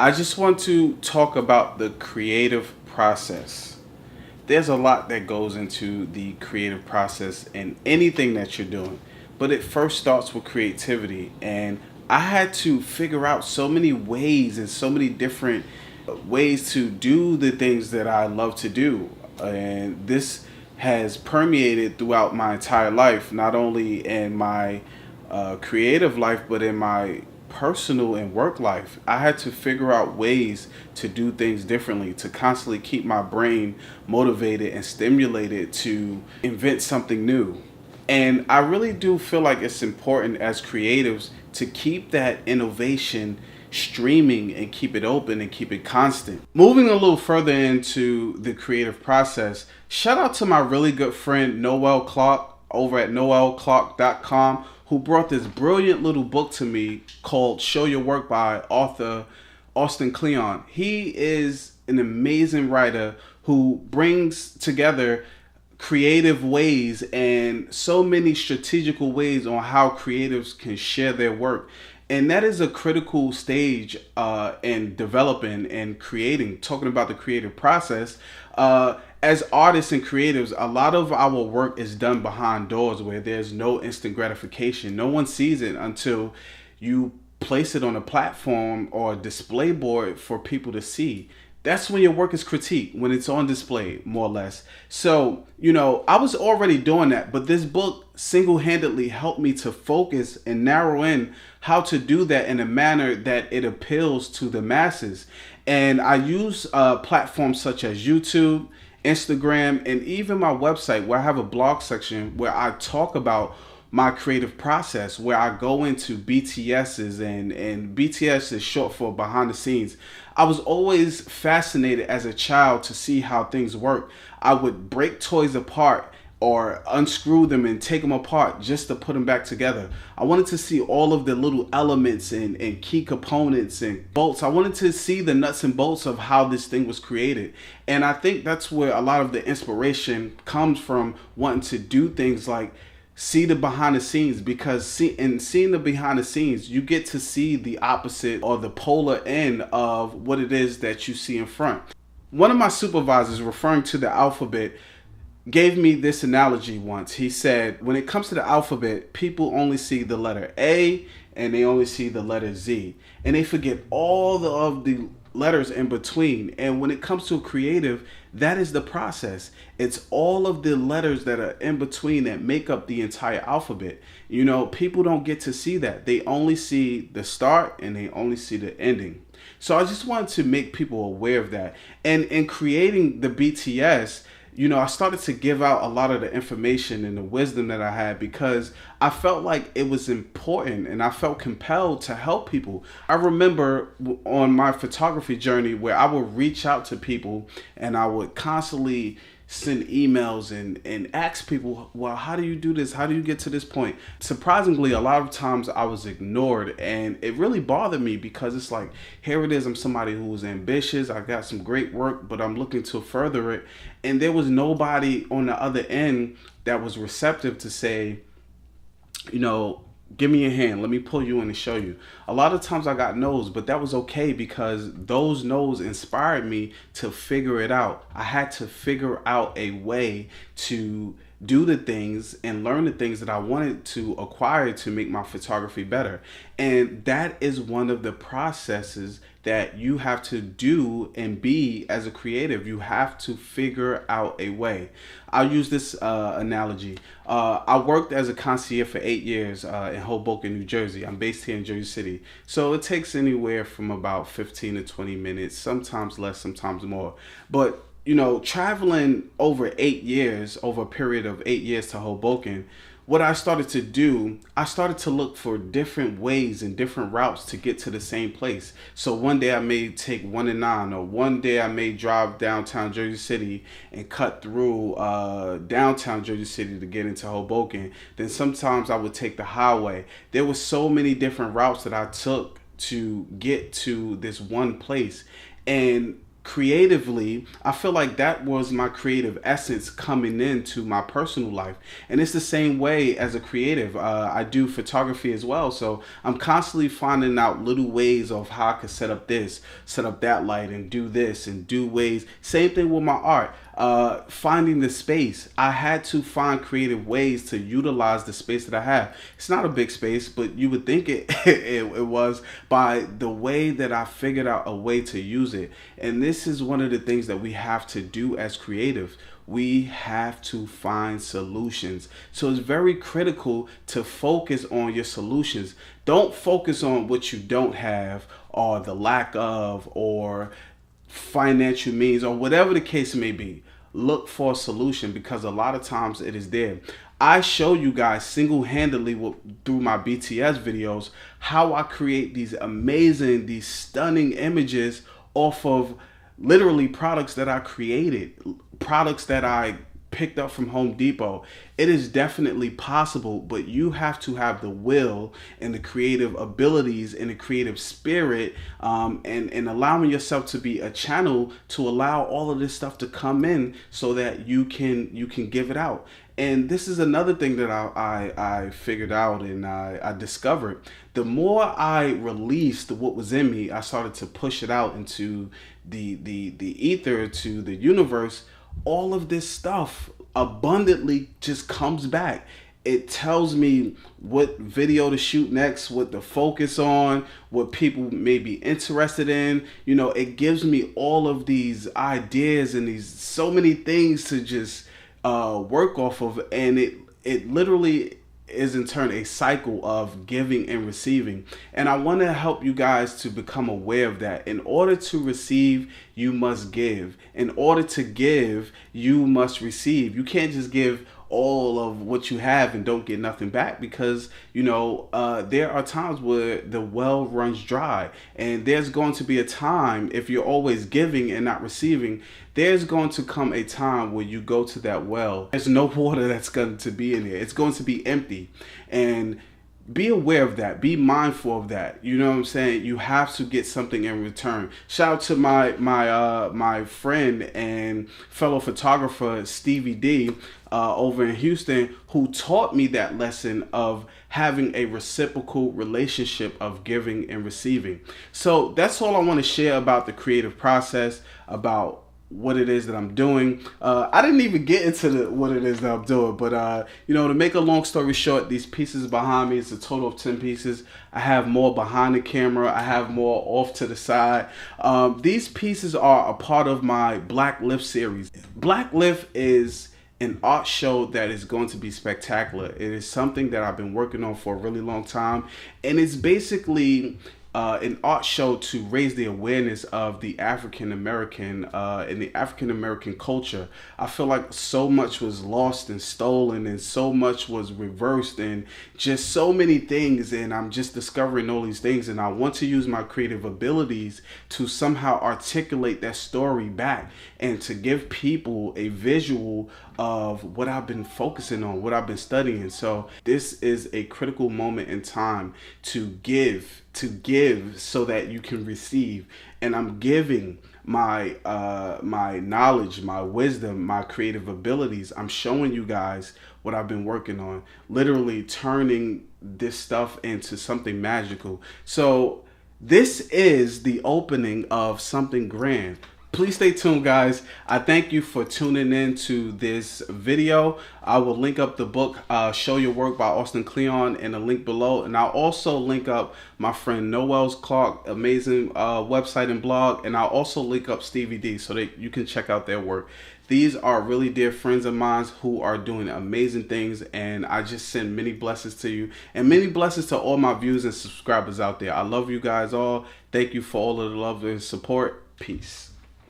I just want to talk about the creative process. There's a lot that goes into the creative process in anything that you're doing, but it first starts with creativity. And I had to figure out so many ways and so many different ways to do the things that I love to do. And this has permeated throughout my entire life, not only in my creative life, but in my personal and work life. I had to figure out ways to do things differently, to constantly keep my brain motivated and stimulated to invent something new. And I really do feel like it's important as creatives to keep that innovation streaming and keep it open and keep it constant. Moving a little further into the creative process, shout out to my really good friend Noel Clark over at noelclark.com, who brought this brilliant little book to me called Show Your Work by author Austin Kleon. He is an amazing writer who brings together creative ways and so many strategical ways on how creatives can share their work. And that is a critical stage in developing and creating, talking about the creative process. As artists and creatives, a lot of our work is done behind doors where there's no instant gratification. No one sees it until you place it on a platform or a display board for people to see. That's when your work is critiqued, when it's on display, more or less. So, I was already doing that, but this book single-handedly helped me to focus and narrow in how to do that in a manner that it appeals to the masses. And I use platforms such as YouTube, Instagram, and even my website, where I have a blog section where I talk about my creative process, where I go into BTS's, and BTS is short for behind the scenes. I was always fascinated as a child to see how things work. I would break toys apart or unscrew them and take them apart just to put them back together. I wanted to see all of the little elements and key components and bolts. I wanted to see the nuts and bolts of how this thing was created. And I think that's where a lot of the inspiration comes from, wanting to do things like see the behind the scenes, because seeing the behind the scenes, you get to see the opposite or the polar end of what it is that you see in front. One of my supervisors, referring to the alphabet, gave me this analogy once. He said, when it comes to the alphabet, people only see the letter A and they only see the letter Z, and they forget of the letters in between. And when it comes to creative, that is the process. It's all of the letters that are in between that make up the entire alphabet. People don't get to see that. They only see the start and they only see the ending. So I just wanted to make people aware of that. And in creating the BTS, I started to give out a lot of the information and the wisdom that I had, because I felt like it was important and I felt compelled to help people. I remember on my photography journey where I would reach out to people and I would constantly send emails and ask people, well, how do you do this? How do you get to this point? Surprisingly, a lot of times I was ignored, and it really bothered me, because it's like, here it is, I'm somebody who was ambitious, I got some great work, but I'm looking to further it. And there was nobody on the other end that was receptive to say, give me a hand, let me pull you in and show you. A lot of times I got no's, but that was okay, because those no's inspired me to figure it out. I had to figure out a way to do the things and learn the things that I wanted to acquire to make my photography better. And that is one of the processes that you have to do and be as a creative. You have to figure out a way. I'll use this analogy. I worked as a concierge for 8 years in Hoboken, New Jersey. I'm based here in Jersey City. So it takes anywhere from about 15 to 20 minutes, sometimes less, sometimes more. But traveling over a period of 8 years to Hoboken, what I started to do, I started to look for different ways and different routes to get to the same place. So one day I may take 1 and 9, or one day I may drive downtown Jersey City and cut through downtown Jersey City to get into Hoboken. Then sometimes I would take the highway. There were so many different routes that I took to get to this one place. And creatively, I feel like that was my creative essence coming into my personal life. And it's the same way as a creative. I do photography as well, so I'm constantly finding out little ways of how I could set up this, set up that light, and do this and do ways. Same thing with my art. Finding the space, I had to find creative ways to utilize the space that I have. It's not a big space, but you would think it was, by the way that I figured out a way to use it. And this is one of the things that we have to do as creatives. We have to find solutions. So it's very critical to focus on your solutions. Don't focus on what you don't have, or the lack of, or financial means, or whatever the case may be. Look for a solution, because a lot of times it is there. I show you guys single-handedly through my BTS videos how I create these amazing, these stunning images off of literally products that I created, products that I picked up from Home Depot. It is definitely possible, but you have to have the will and the creative abilities and the creative spirit, and allowing yourself to be a channel to allow all of this stuff to come in, so that you can give it out. And this is another thing that I figured out, and I discovered. The more I released what was in me, I started to push it out into the ether, to the universe. All of this stuff abundantly just comes back. It tells me what video to shoot next, what to focus on, what people may be interested in. You know, it gives me all of these ideas and these so many things to just work off of, and it literally is in turn a cycle of giving and receiving. And I want to help you guys to become aware of that. In order to receive, you must give. In order to give, you must receive. You can't just give all of what you have and don't get nothing back, because there are times where the well runs dry, and there's going to be a time, if you're always giving and not receiving, there's going to come a time where you go to that well, there's no water that's going to be in there. It's going to be empty. And be aware of that. Be mindful of that. You know what I'm saying? You have to get something in return. Shout out to my friend and fellow photographer Stevie D over in Houston, who taught me that lesson of having a reciprocal relationship of giving and receiving. So that's all I want to share about the creative process, about what it is that I'm doing. I didn't even get into what it is that I'm doing, but to make a long story short, these pieces behind me, it's a total of 10 pieces. I have more behind the camera. I have more off to the side. These pieces are a part of my Black Lift series. Black Lift is an art show that is going to be spectacular. It is something that I've been working on for a really long time, and it's basically an art show to raise the awareness of the African American and the African American culture. I feel like so much was lost and stolen, and so much was reversed, and just so many things, and I'm just discovering all these things, and I want to use my creative abilities to somehow articulate that story back, and to give people a visual of what I've been focusing on, what I've been studying. So this is a critical moment in time to give so that you can receive. And I'm giving my my knowledge, my wisdom, my creative abilities. I'm showing you guys what I've been working on, literally turning this stuff into something magical. So this is the opening of something grand. Please stay tuned, guys. I thank you for tuning in to this video. I will link up the book, Show Your Work by Austin Kleon, in a link below. And I'll also link up my friend Noel's Clark, amazing website and blog. And I'll also link up Stevie D so that you can check out their work. These are really dear friends of mine who are doing amazing things. And I just send many blessings to you. And many blessings to all my viewers and subscribers out there. I love you guys all. Thank you for all of the love and support. Peace.